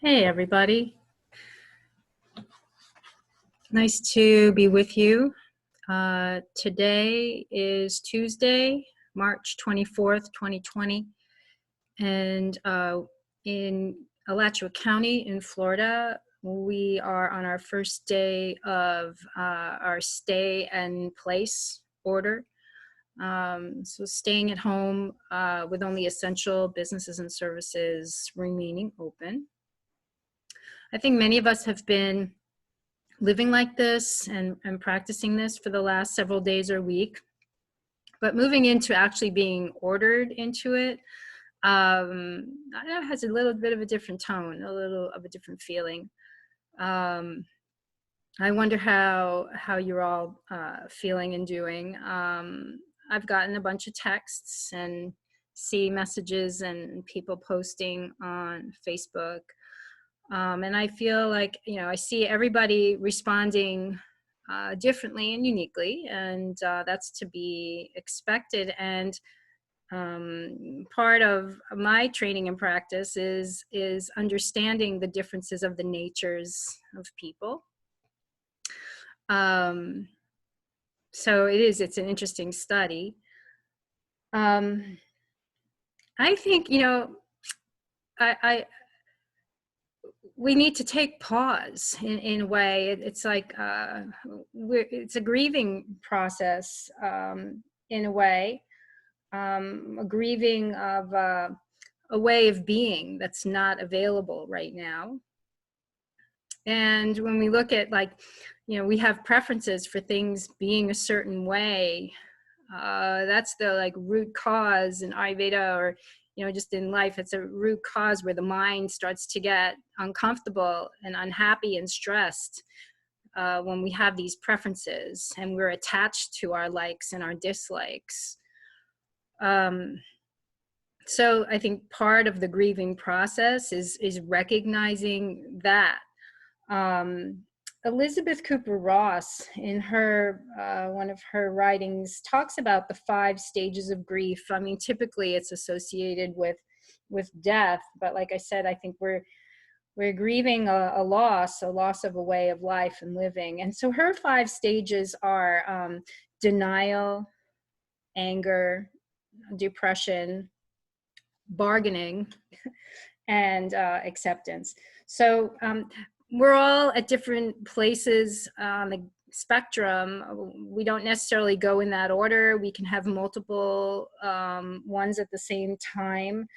Hey, everybody. Nice to be with you. Today is Tuesday, March 24th, 2020. And in Alachua County in Florida, we are on our first day of our stay and place order. So staying at home with only essential businesses and services remaining open. I think many of us have been living like this and practicing this for the last several days or week, but moving into actually being ordered into it, has a little bit of a different tone, a little of a different feeling. I wonder how you're all feeling and doing. I've gotten a bunch of texts and see messages and people posting on Facebook. And I feel like, I see everybody responding differently and uniquely, and that's to be expected. And part of my training and practice is understanding the differences of the natures of people. So it's an interesting study. I think, we need to take pause in a way. It's like it's a grieving process in a way, a grieving of a way of being that's not available right now. And when we look at, like, we have preferences for things being a certain way. That's the root cause in Ayurveda, or just in life. It's a root cause where the mind starts to get uncomfortable and unhappy and stressed when we have these preferences and we're attached to our likes and our dislikes. So I think part of the grieving process is recognizing that. Elizabeth Kubler-Ross, in her one of her writings, talks about the 5 stages of grief. I mean, typically it's associated with death, but like I said, I think we're grieving a loss of a way of life and living. And so her 5 stages are denial, anger, depression, bargaining, and acceptance. So we're all at different places on the spectrum. We don't necessarily go in that order. We can have multiple ones at the same time.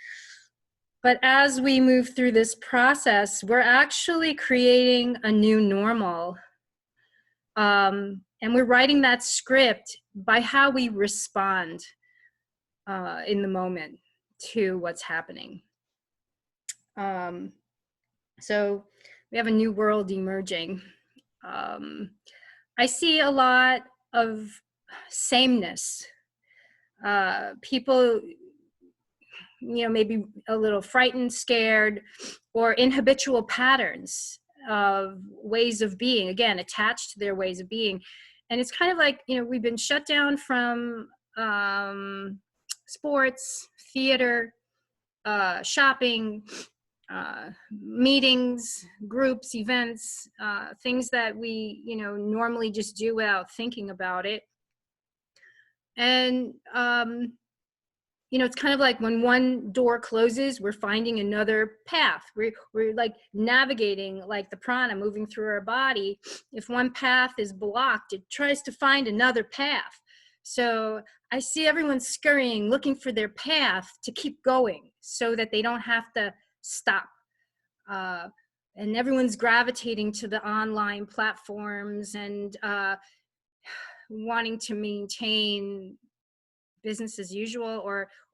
But as we move through this process, we're actually creating a new normal. And we're writing that script by how we respond in the moment to what's happening. So we have a new world emerging. I see a lot of sameness. People, maybe a little frightened, scared, or in habitual patterns of ways of being, again, attached to their ways of being. And it's kind of like, we've been shut down from sports, theater, shopping, meetings, groups, events, things that we, normally just do without thinking about it. And, it's kind of like when one door closes, we're finding another path. We're like navigating like the prana moving through our body. If one path is blocked, it tries to find another path. So I see everyone scurrying, looking for their path to keep going so that they don't have to stop. And everyone's gravitating to the online platforms and wanting to maintain business as usual,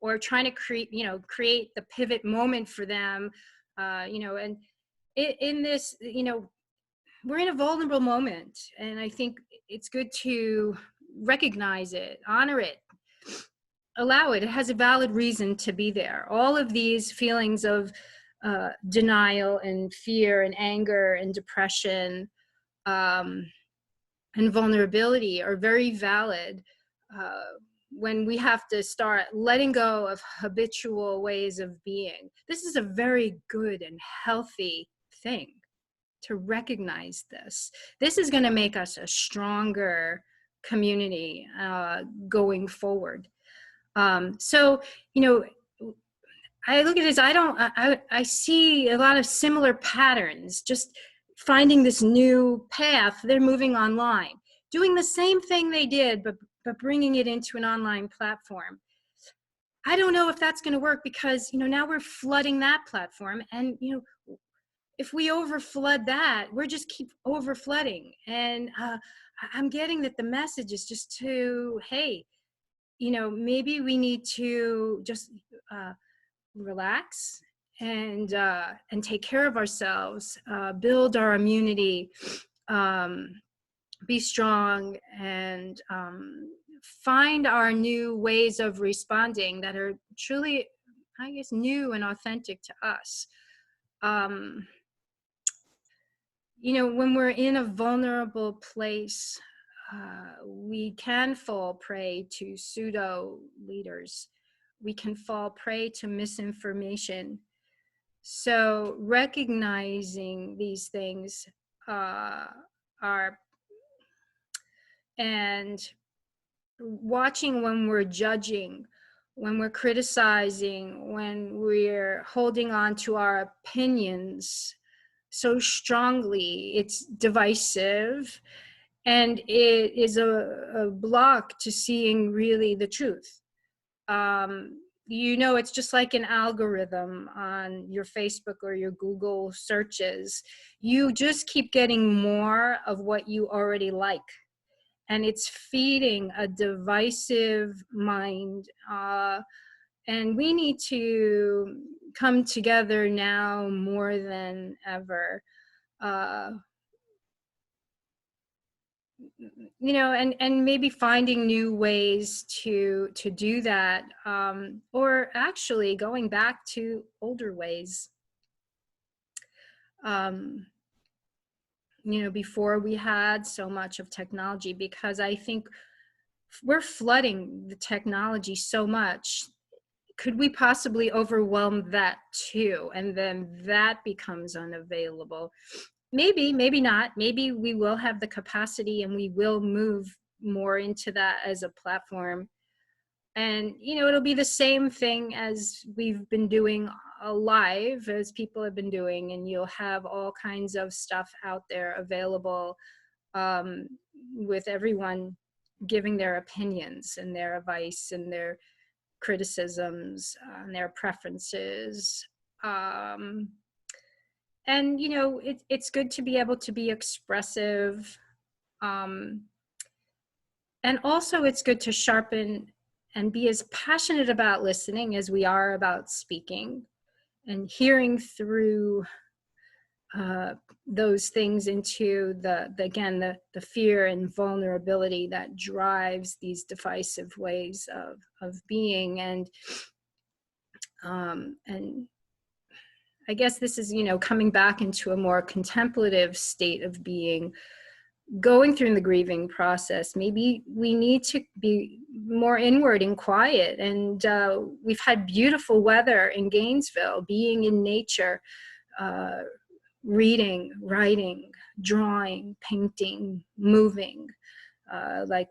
or trying to create the pivot moment for them, and in this, we're in a vulnerable moment, and I think it's good to recognize it, honor it, allow it. It has a valid reason to be there. All of these feelings of denial and fear and anger and depression and vulnerability are very valid when we have to start letting go of habitual ways of being. This is a very good and healthy thing, to recognize this. This is going to make us a stronger community going forward. So, you know, I look at this, I see a lot of similar patterns, just finding this new path. They're moving online, doing the same thing they did, but bringing it into an online platform. I don't know if that's going to work, because, you know, now we're flooding that platform, and, you know, if we overflood that, we're just keep overflooding. And I'm getting that the message is just to, hey, you know, maybe we need to just relax and take care of ourselves, build our immunity, be strong, and find our new ways of responding that are truly, I guess, new and authentic to us. You know, when we're in a vulnerable place, we can fall prey to pseudo leaders. We can fall prey to misinformation. So recognizing these things are, and watching when we're judging, when we're criticizing, when we're holding on to our opinions so strongly, it's divisive, and it is a block to seeing really the truth. You know, it's just like an algorithm on your Facebook or your Google searches. You just keep getting more of what you already like, and it's feeding a divisive mind. And we need to come together now more than ever. You know, and maybe finding new ways to do that, or actually going back to older ways. You know, before we had so much of technology, because I think we're flooding the technology so much. Could we possibly overwhelm that too? And then that becomes unavailable. Maybe, maybe not. Maybe we will have the capacity and we will move more into that as a platform. And, you know, it'll be the same thing as we've been doing live, as people have been doing, and you'll have all kinds of stuff out there available, with everyone giving their opinions and their advice and their criticisms and their preferences. And, you know, it's good to be able to be expressive. And also it's good to sharpen and be as passionate about listening as we are about speaking, and hearing through those things into the fear and vulnerability that drives these divisive ways of being. And I guess this is, you know, coming back into a more contemplative state of being, going through the grieving process. Maybe we need to be more inward and quiet. And we've had beautiful weather in Gainesville, being in nature, reading, writing, drawing, painting, moving, like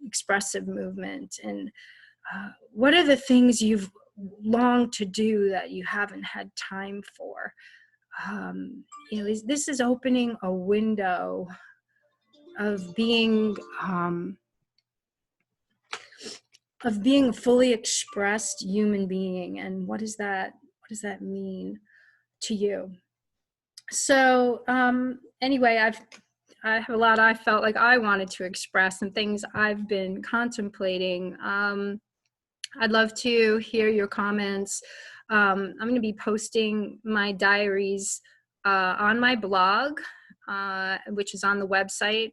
expressive movement. And what are the things you've longed to do that you haven't had time for? You know, this is opening a window of being a fully expressed human being. And what does that mean to you? So anyway, I have a lot I felt like I wanted to express, and things I've been contemplating. I'd love to hear your comments. I'm going to be posting my diaries on my blog, which is on the website,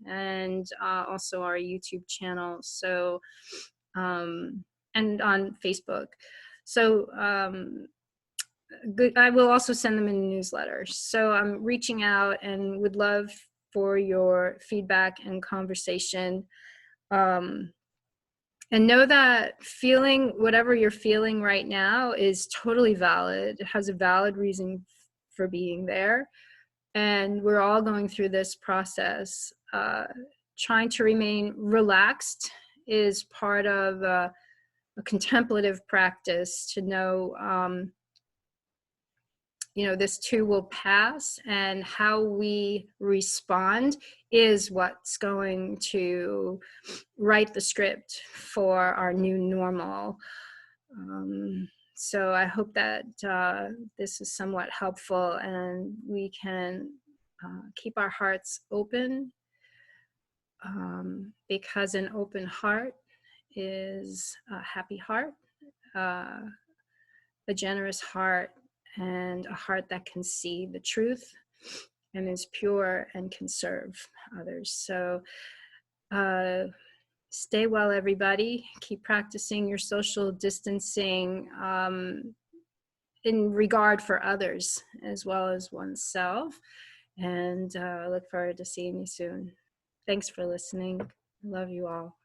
and also our YouTube channel. So, and on Facebook. So, good. I will also send them in a newsletter. So I'm reaching out and would love for your feedback and conversation. And know that feeling whatever you're feeling right now is totally valid. It has a valid reason for being there. And we're all going through this process. Trying to remain relaxed is part of a contemplative practice to know, this too will pass, and how we respond is what's going to write the script for our new normal. So I hope that this is somewhat helpful, and we can keep our hearts open, because an open heart is a happy heart, a generous heart, and a heart that can see the truth and is pure and can serve others. So stay well, everybody. Keep practicing your social distancing in regard for others as well as oneself. And I look forward to seeing you soon. Thanks for listening. Love you all.